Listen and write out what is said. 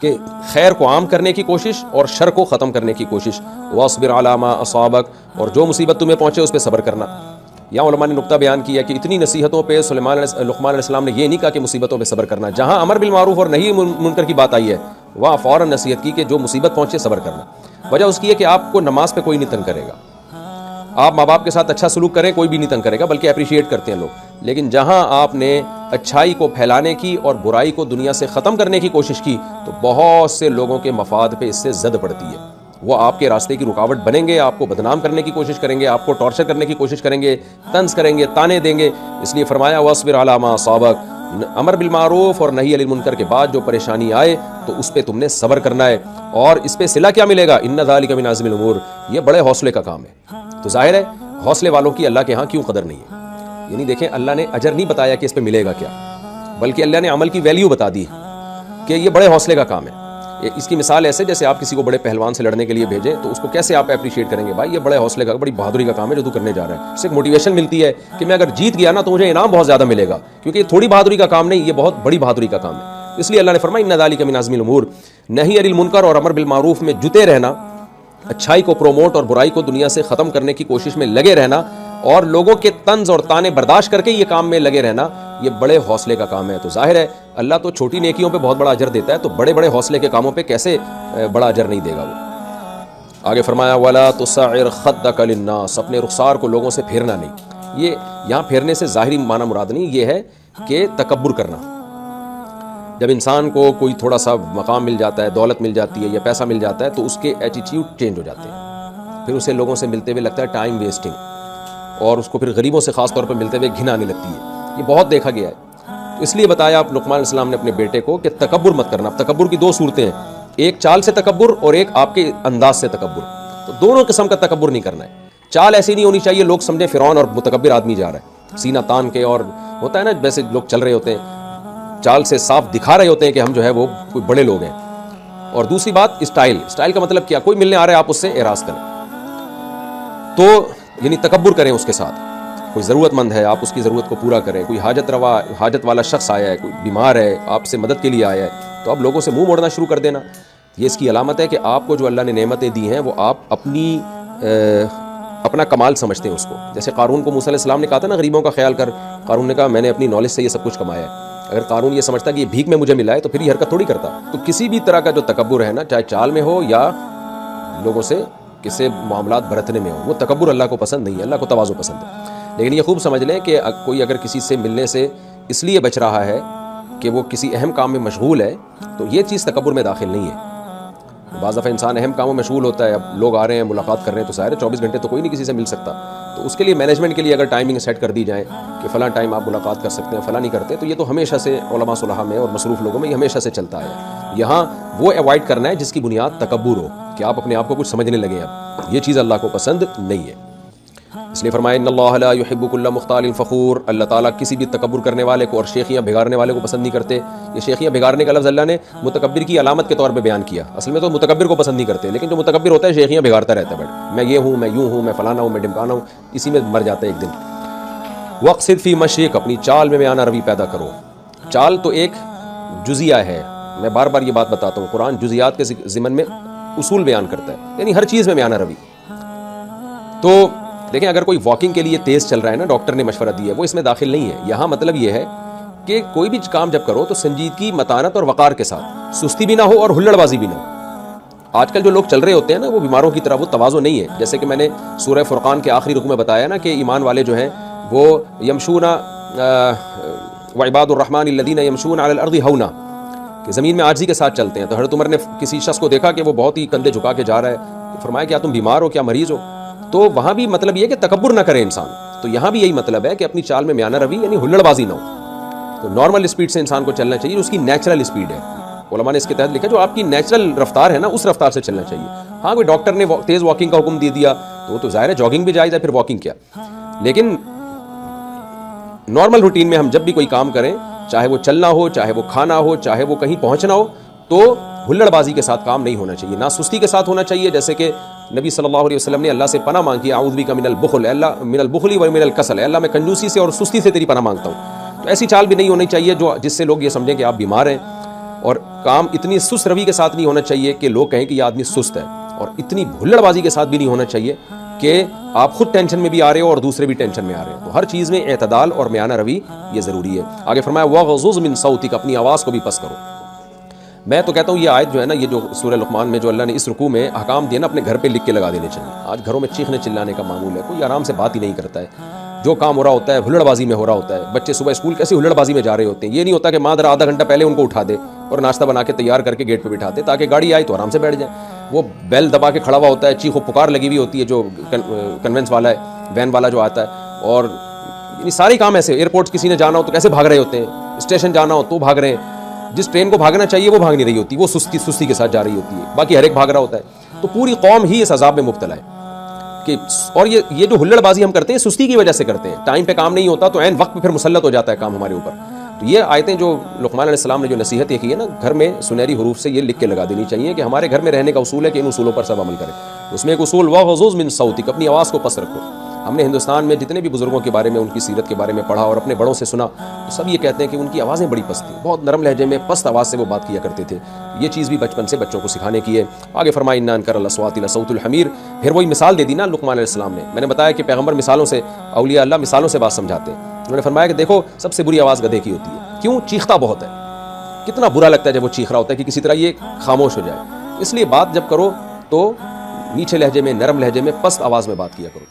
کہ خیر کو عام کرنے کی کوشش اور شر کو ختم کرنے کی کوشش. واصبر علی ما اصابک، اور جو مصیبت تمہیں پہنچے اس پہ صبر کرنا. یہاں علماء نے نقطہ بیان کیا کہ اتنی نصیحتوں پہ لقمان علیہ السلام نے یہ نہیں کہا کہ مصیبتوں پہ صبر کرنا. جہاں امر بالمعروف اور نہی منکر کی بات آئی ہے وہاں فوراً نصیحت کی کہ جو مصیبت پہنچے صبر کرنا. وجہ اس کی ہے کہ آپ کو نماز پہ کوئی نہیں تنگ کرے گا. آپ ماں باپ کے ساتھ اچھا سلوک کریں کوئی بھی نہیں تنگ کرے گا، بلکہ اپریشیٹ کرتے ہیں لوگ. لیکن جہاں آپ نے اچھائی کو پھیلانے کی اور برائی کو دنیا سے ختم کرنے کی کوشش کی تو بہت سے لوگوں کے مفاد پہ اس سے زد پڑتی ہے. وہ آپ کے راستے کی رکاوٹ بنیں گے، آپ کو بدنام کرنے کی کوشش کریں گے، آپ کو ٹارچر کرنے کی کوشش کریں گے، طنز کریں گے، تانے دیں گے. اس لیے فرمایا واصبر علی ما اصابک، امر بالمعروف اور نہی عن المنکر کے بعد جو پریشانی آئے تو اس پہ تم نے صبر کرنا ہے. اور اس پہ صلہ کیا ملے گا؟ ان ذالک من عزم الامور، یہ بڑے حوصلے کا کام ہے. تو ظاہر ہے حوصلے والوں کی اللہ کے ہاں کیوں قدر نہیں ہے. یعنی دیکھیں اللہ نے اجر نہیں بتایا کہ اس پہ ملے گا کیا، بلکہ اللہ نے عمل کی ویلیو بتا دی کہ یہ بڑے حوصلے کا کام ہے. اس کی مثال ایسے جیسے آپ کسی کو بڑے پہلوان سے لڑنے کے لیے بھیجیں تو اس کو کیسے آپ اپریشیٹ کریں گے؟ بھائی یہ بڑے حوصلے کا، بڑی بہادری کا کام ہے جو تو کرنے جا رہا ہے. اس سے ایک موٹیویشن ملتی ہے کہ میں اگر جیت گیا نا تو مجھے انعام بہت زیادہ ملے گا، کیونکہ یہ تھوڑی بہادری کا کام نہیں، یہ بہت بڑی بہادری کا کام ہے. اس لیے اللہ نے فرمایا ان ذالک من عزم الامور، نہی عن المنکر اور امر بالمعروف میں جتے رہنا، اچھائی کو پروموٹ اور برائی کو دنیا سے ختم کرنے کی کوشش میں لگے رہنا، اور لوگوں کے طنز اور طعنے برداشت کر کے یہ کام میں لگے رہنا، یہ بڑے حوصلے کا کام ہے. تو ظاہر ہے اللہ تو چھوٹی نیکیوں پہ بہت بڑا اجر دیتا ہے، تو بڑے بڑے حوصلے کے کاموں پہ کیسے بڑا اجر نہیں دے گا وہ. آگے فرمایا وَلَا تُصَعِّرْ خَدَّكَ لِلنَّاسِ، اپنے رخسار کو لوگوں سے پھیرنا نہیں. یہ یہاں پھیرنے سے ظاہری معنی مراد نہیں، یہ ہے کہ تکبر کرنا. جب انسان کو کوئی تھوڑا سا مقام مل جاتا ہے، دولت مل جاتی ہے یا پیسہ مل جاتا ہے تو اس کے ایٹیٹیوڈ چینج ہو جاتے ہیں. پھر اسے لوگوں سے ملتے ہوئے لگتا ہے ٹائم ویسٹنگ، اور اس کو پھر غریبوں سے خاص طور پہ ملتے ہوئے گھن آنے لگتی ہے. یہ بہت دیکھا گیا ہے. تو اس لیے بتایا آپ لقمان علیہ السلام نے اپنے بیٹے کو کہ تکبر مت کرنا. تکبر کی دو صورتیں ہیں، ایک چال سے تکبر اور ایک آپ کے انداز سے تکبر. تو دونوں قسم کا تکبر نہیں کرنا ہے. چال ایسی نہیں ہونی چاہیے لوگ سمجھیں فرعون اور متکبر آدمی جا رہا ہے سینہ تان کے، اور ہوتا ہے نا ویسے لوگ چل رہے ہوتے ہیں چال سے صاف دکھا رہے ہوتے ہیں کہ ہم جو ہے وہ کوئی بڑے لوگ ہیں. اور دوسری بات اسٹائل کا مطلب کیا؟ کوئی ملنے آ رہا ہے آپ اس سے اعراض کریں، تو یعنی تکبر کریں اس کے ساتھ. کوئی ضرورت مند ہے آپ اس کی ضرورت کو پورا کریں، کوئی حاجت والا شخص آیا ہے، کوئی بیمار ہے آپ سے مدد کے لیے آیا ہے، تو اب لوگوں سے منہ موڑنا شروع کر دینا. یہ اس کی علامت ہے کہ آپ کو جو اللہ نے نعمتیں دی ہیں وہ آپ اپنا کمال سمجھتے ہیں اس کو. جیسے قارون کو موسیٰ علیہ السلام نے کہا تھا نا غریبوں کا خیال کر، قارون نے کہا میں نے اپنی نالج سے یہ سب کچھ کمایا ہے. اگر قارون یہ سمجھتا کہ یہ بھیک میں مجھے ملا ہے تو پھر یہ حرکت تھوڑی کرتا. تو کسی بھی طرح کا جو تکبر ہے نا، چاہے چال میں ہو یا لوگوں سے کسی معاملات برتنے میں ہو، وہ تکبر اللہ کو پسند نہیں ہے. اللہ کو تواضع پسند ہے. لیکن یہ خوب سمجھ لیں کہ کوئی اگر کسی سے ملنے سے اس لیے بچ رہا ہے کہ وہ کسی اہم کام میں مشغول ہے تو یہ چیز تکبر میں داخل نہیں ہے. بعض دفعہ انسان اہم کاموں میں مشغول ہوتا ہے، اب لوگ آ رہے ہیں ملاقات کر رہے ہیں تو ظاہر ہے 24 گھنٹے تو کوئی نہیں کسی سے مل سکتا. تو اس کے لیے مینجمنٹ کے لیے اگر ٹائمنگ سیٹ کر دی جائے کہ فلاں ٹائم آپ ملاقات کر سکتے ہیں، فلاں نہیں کرتے، تو یہ تو ہمیشہ سے علماء صلحاء میں اور مصروف لوگوں میں یہ ہمیشہ سے چلتا ہے. یہاں وہ اوائڈ کرنا ہے جس کی بنیاد تکبر ہو، کہ آپ اپنے آپ کو کچھ سمجھنے لگے. اب یہ چیز اللہ کو پسند نہیں ہے. اس لیے فرمایا ان اللہ لا يحب كل مختال فخور، اللہ تعالیٰ کسی بھی تکبر کرنے والے کو اور شیخیاں بگاڑنے والے کو پسند نہیں کرتے. یہ شیخیاں بگاڑنے کا لفظ اللہ نے متکبر کی علامت کے طور پہ بیان کیا. اصل میں تو متکبر کو پسند نہیں کرتے، لیکن جو متکبر ہوتا ہے شیخیاں بگاڑتا رہتا ہے. میں یہ ہوں، میں یوں ہوں، میں فلانا ہوں، میں ڈمکانا ہوں، اسی میں مر جاتا ہے ایک دن. واقصد فی مشیک، اپنی چال میں میانہ روی پیدا کرو. چال تو ایک جزیہ ہے، میں بار بار یہ بات بتاتا ہوں، قرآن جزیات کے ضمن میں اصول بیان کرتا ہے، یعنی ہر چیز میں میانہ روی. تو دیکھیں اگر کوئی واکنگ کے لیے تیز چل رہا ہے نا، ڈاکٹر نے مشورہ دیا ہے، وہ اس میں داخل نہیں ہے. یہاں مطلب یہ ہے کہ کوئی بھی کام جب کرو تو سنجیدگی، متانت اور وقار کے ساتھ، سستی بھی نہ ہو اور ہلڑ بازی بھی نہ ہو. آج کل جو لوگ چل رہے ہوتے ہیں نا وہ بیماروں کی طرح، وہ تواضع نہیں ہے. جیسے کہ میں نے سورہ فرقان کے آخری رکوع میں بتایا نا کہ ایمان والے جو ہیں وہ یمشون وعباد الرحمن الذین یمشون علی الارض ہونا، کہ زمین میں عاجزی کے ساتھ چلتے ہیں. تو حضرت عمر نے کسی شخص کو دیکھا کہ وہ بہت ہی کندھے جھکا کے جا رہا ہے، تو فرمایا کیا تم بیمار ہو، کیا مریض ہو؟ تو وہاں بھی مطلب یہ کہ تکبر نہ کرے انسان. تو یہاں بھی یہی مطلب ہے کہ اپنی چال میں میانہ روی، یعنی ہلڑ بازی نہ ہو. تو نارمل اسپیڈ سے انسان کو چلنا چاہیے، اس کی نیچرل اسپیڈ ہے. علماء نے اس کے تحت لکھا جو آپ کی نیچرل رفتار ہے نا اس رفتار سے چلنا چاہیے. ہاں کوئی ڈاکٹر نے تیز واکنگ کا حکم دے دیا تو وہ تو ظاہر ہے جاگنگ بھی جائز ہے، پھر واکنگ کیا. لیکن نارمل روٹین میں ہم جب بھی کوئی کام کریں، چاہے وہ چلنا ہو، چاہے وہ کھانا ہو، چاہے وہ کہیں پہنچنا ہو، تو ہلڑ بازی کے ساتھ کام نہیں ہونا چاہیے، نہ سستی کے ساتھ ہونا چاہیے. جیسے کہ نبی صلی اللہ علیہ وسلم نے اللہ سے پناہ مانگی، اعوذ بک من البخل، اللہ من البخل و من الکسل، اللہ میں کنجوسی سے اور سستی سے تیری پناہ مانگتا ہوں. تو ایسی چال بھی نہیں ہونی چاہیے جس سے لوگ یہ سمجھیں کہ آپ بیمار ہیں. اور کام اتنی سست روی کے ساتھ نہیں ہونا چاہیے کہ لوگ کہیں کہ یہ آدمی سست ہے، اور اتنی بھلڑ بازی کے ساتھ بھی نہیں ہونا چاہیے کہ آپ خود ٹینشن میں بھی آ رہے ہو اور دوسرے بھی ٹینشن میں آ رہے ہیں. تو ہر چیز میں اعتدال اور میانہ روی یہ ضروری ہے. آگے فرمایا وَغْضُضْ مِن صَوْتِكَ، اپنی آواز کو بھی پست کرو. میں تو کہتا ہوں یہ آیت جو ہے نا، یہ جو سورہ لقمان میں جو اللہ نے اس رکوع میں احکام دیے نا، اپنے گھر پہ لکھ کے لگا دینے چاہیے. آج گھروں میں چیخنے چلانے کا معمول ہے، کوئی آرام سے بات ہی نہیں کرتا ہے. جو کام ہو رہا ہوتا ہے ہلڑ بازی میں ہو رہا ہوتا ہے. بچے صبح اسکول کیسے ہلڑ بازی میں جا رہے ہوتے ہیں. یہ نہیں ہوتا کہ ماں ذرا آدھا گھنٹہ پہلے ان کو اٹھا دے اور ناشتہ بنا کے تیار کر کے گیٹ پہ بٹھا دے تاکہ گاڑی آئے تو آرام سے بیٹھ جائیں. وہ بیل دبا کے کھڑا ہوا ہوتا ہے، چیخ و پکار لگی ہوئی ہوتی ہے، جو کنوینس والا ہے، وین والا جو آتا ہے. اور یعنی سارے کام ایسے، ایئرپورٹ کسی نے جانا ہو تو کیسے بھاگ رہے ہوتے ہیں، اسٹیشن جانا ہو تو بھاگ رہے ہیں. جس ٹرین کو بھاگنا چاہیے وہ بھاگ نہیں رہی ہوتی، وہ سستی کے ساتھ جا رہی ہوتی ہے، باقی ہر ایک بھاگ رہا ہوتا ہے. تو پوری قوم ہی اس عذاب میں مبتلا ہے کہ، اور یہ جو ہلڑ بازی ہم کرتے ہیں سستی کی وجہ سے کرتے ہیں. ٹائم پہ کام نہیں ہوتا تو عین وقت پہ پھر مسلط ہو جاتا ہے کام ہمارے اوپر. تو یہ آیتیں جو لقمان علیہ السلام نے جو نصیحت یہ کی ہے نا، گھر میں سنہری حروف سے یہ لکھ کے لگا دینی چاہیے کہ ہمارے گھر میں رہنے کا اصول ہے کہ ان اصولوں پر سب عمل کریں. اس میں ایک اصول وَغْضُضْ مِن صَوْتِكَ، اپنی آواز کو پست رکھو. ہم نے ہندوستان میں جتنے بھی بزرگوں کے بارے میں، ان کی سیرت کے بارے میں پڑھا اور اپنے بڑوں سے سنا، تو سب یہ کہتے ہیں کہ ان کی آوازیں بڑی پست تھیں، بہت نرم لہجے میں پست آواز سے وہ بات کیا کرتے تھے. یہ چیز بھی بچپن سے بچوں کو سکھانے کی ہے. آگے فرمایا اِنَّ أَنكَرَ الْأَصْوَاتِ لَصَوْتُ الْحَمِيرِ، پھر وہی مثال دے دی نا لقمان علیہ السلام نے. میں نے بتایا کہ پیغمبر مثالوں سے، اولیاء اللہ مثالوں سے بات سمجھاتے ہیں. انہوں نے فرمایا کہ دیکھو سب سے بری آواز گدھے کی ہوتی ہے. کیوں؟ چیختا بہت ہے. کتنا برا لگتا ہے جب وہ چیخ رہا ہوتا ہے کہ کسی طرح یہ خاموش ہو جائے. اس لیے بات جب کرو تو میٹھے لہجے میں، نرم لہجے میں، پست آواز میں بات کیا کرو.